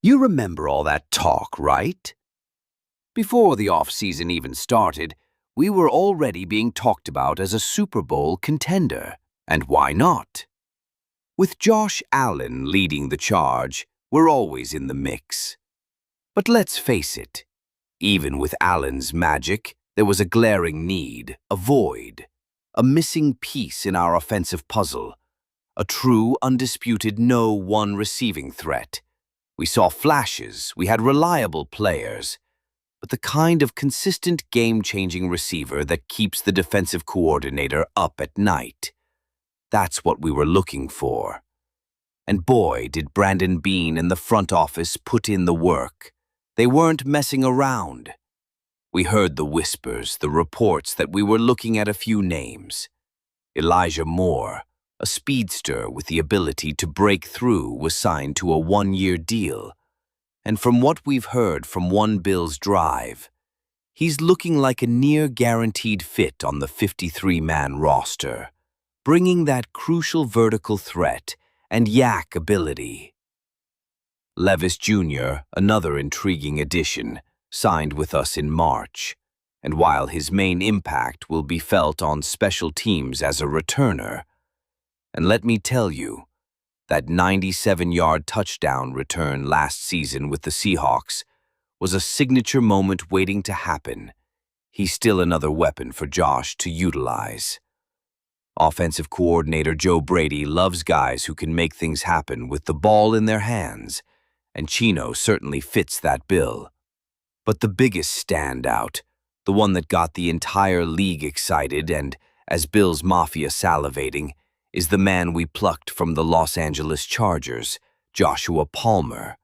You remember all that talk, right? Before the off-season even started, we were already being talked about as a Super Bowl contender. And why not? With Josh Allen leading the charge, we're always in the mix. But let's face it, even with Allen's magic, there was a glaring need, a void, a missing piece in our offensive puzzle, a true, undisputed no one receiving threat. We saw flashes, we had reliable players, but the kind of consistent game-changing receiver that keeps the defensive coordinator up at night. That's what we were looking for. And boy, did Brandon Beane and the front office put in the work. They weren't messing around. We heard the whispers, the reports that we were looking at a few names. Elijah Moore, a speedster with the ability to break through, was signed to a one-year deal. And from what we've heard from one Bills drive, he's looking like a near-guaranteed fit on the 53-man roster, bringing that crucial vertical threat and yak ability. Levis Jr., another intriguing addition, signed with us in March, and while his main impact will be felt on special teams as a returner, and let me tell you, that 97-yard touchdown return last season with the Seahawks was a signature moment waiting to happen. He's still another weapon for Josh to utilize. Offensive coordinator Joe Brady loves guys who can make things happen with the ball in their hands, and Chino certainly fits that bill. But the biggest standout, the one that got the entire league excited and, as Bills Mafia salivating, is the man we plucked from the Los Angeles Chargers, Joshua Palmer.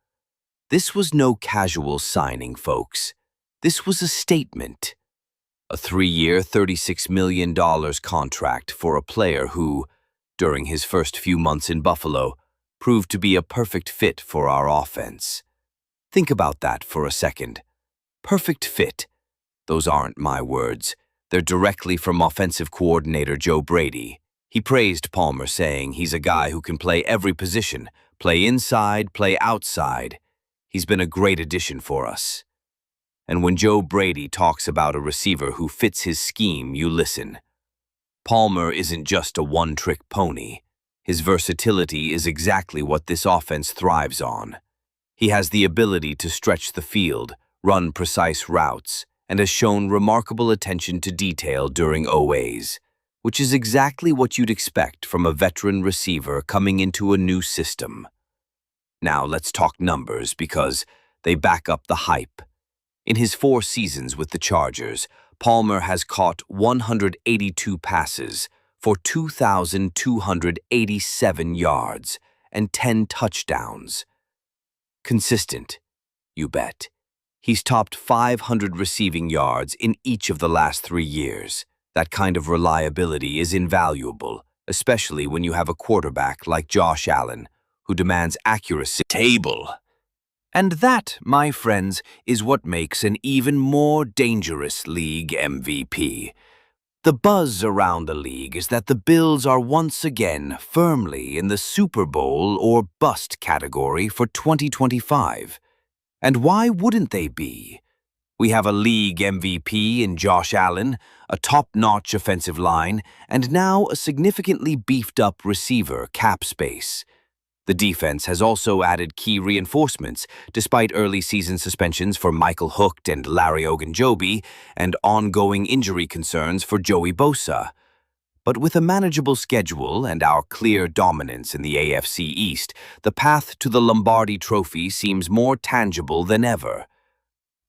This was no casual signing, folks. This was a statement. A 3-year, $36 million contract for a player who, during his first few months in Buffalo, proved to be a perfect fit for our offense. Think about that for a second. Perfect fit. Those aren't my words. They're directly from offensive coordinator Joe Brady. He praised Palmer, saying he's a guy who can play every position, play inside, play outside. He's been a great addition for us. And when Joe Brady talks about a receiver who fits his scheme, you listen. Palmer isn't just a one-trick pony. His versatility is exactly what this offense thrives on. He has the ability to stretch the field, run precise routes, and has shown remarkable attention to detail during OAs, which is exactly what you'd expect from a veteran receiver coming into a new system. Now let's talk numbers because they back up the hype. In his 4 seasons with the Chargers, Palmer has caught 182 passes for 2,287 yards and 10 touchdowns. Consistent, you bet. He's topped 500 receiving yards in each of the last 3 years. That kind of reliability is invaluable, especially when you have a quarterback like Josh Allen, who demands accuracy. And that, my friends, is what makes an even more dangerous league MVP. The buzz around the league is that the Bills are once again firmly in the Super Bowl or bust category for 2025. And why wouldn't they be? We have a league MVP in Josh Allen, a top-notch offensive line, and now a significantly beefed-up receiver cap space. The defense has also added key reinforcements, despite early season suspensions for Michael Hooked and Larry Ogunjobi, and ongoing injury concerns for Joey Bosa. But with a manageable schedule and our clear dominance in the AFC East, the path to the Lombardi Trophy seems more tangible than ever.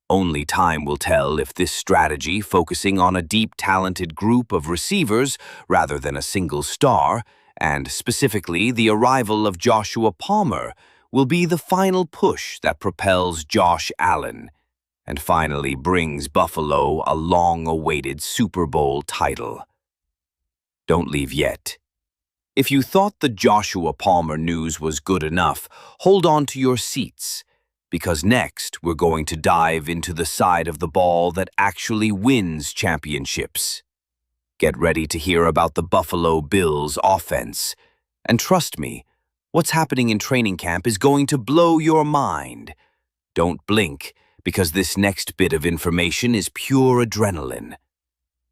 Only time will tell if this strategy, focusing on a deep, talented group of receivers rather than a single star, and specifically the arrival of Joshua Palmer, will be the final push that propels Josh Allen and finally brings Buffalo a long-awaited Super Bowl title. Don't leave yet. If you thought the Joshua Palmer news was good enough, hold on to your seats, because next we're going to dive into the side of the ball that actually wins championships. Get ready to hear about the Buffalo Bills offense. And trust me, What's happening in training camp is going to blow your mind. Don't blink, because this next bit of information is pure adrenaline.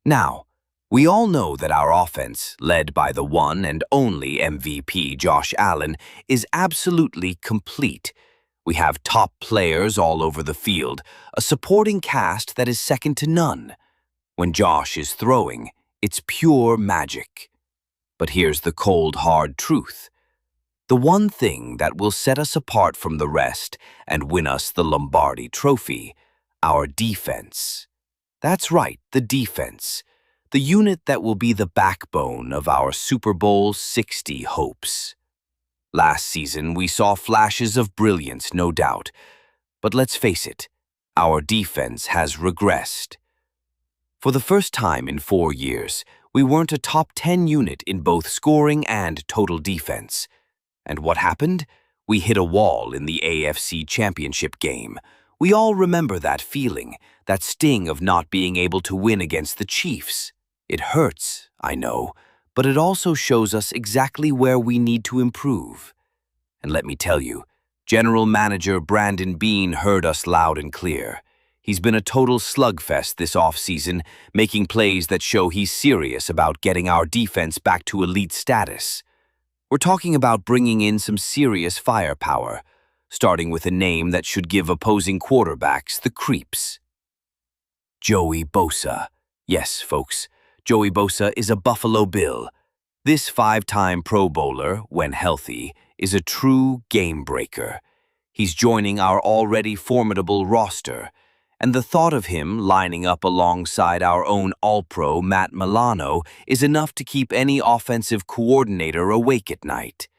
Now, we all know that our offense, led by the one and only MVP Josh Allen, is absolutely complete. We have top players all over the field, a supporting cast that is second to none. When Josh is throwing, it's pure magic. But here's the cold, hard truth. The one thing that will set us apart from the rest and win us the Lombardi Trophy, our defense. That's right, the defense. The unit that will be the backbone of our Super Bowl 60 hopes. Last season, we saw flashes of brilliance, no doubt. But let's face it, our defense has regressed. For the first time in 4 years, we weren't a top 10 unit in both scoring and total defense. And what happened? We hit a wall in the AFC Championship game. We all remember that feeling, that sting of not being able to win against the Chiefs. It hurts, I know, but it also shows us exactly where we need to improve. And let me tell you, General Manager Brandon Beane heard us loud and clear. He's been a total slugfest this offseason, making plays that show he's serious about getting our defense back to elite status. We're talking about bringing in some serious firepower, starting with a name that should give opposing quarterbacks the creeps. Joey Bosa. Yes, folks, Joey Bosa is a Buffalo Bill. This 5-time Pro Bowler, when healthy, is a true game breaker. He's joining our already formidable roster, and the thought of him lining up alongside our own All-Pro Matt Milano is enough to keep any offensive coordinator awake at night.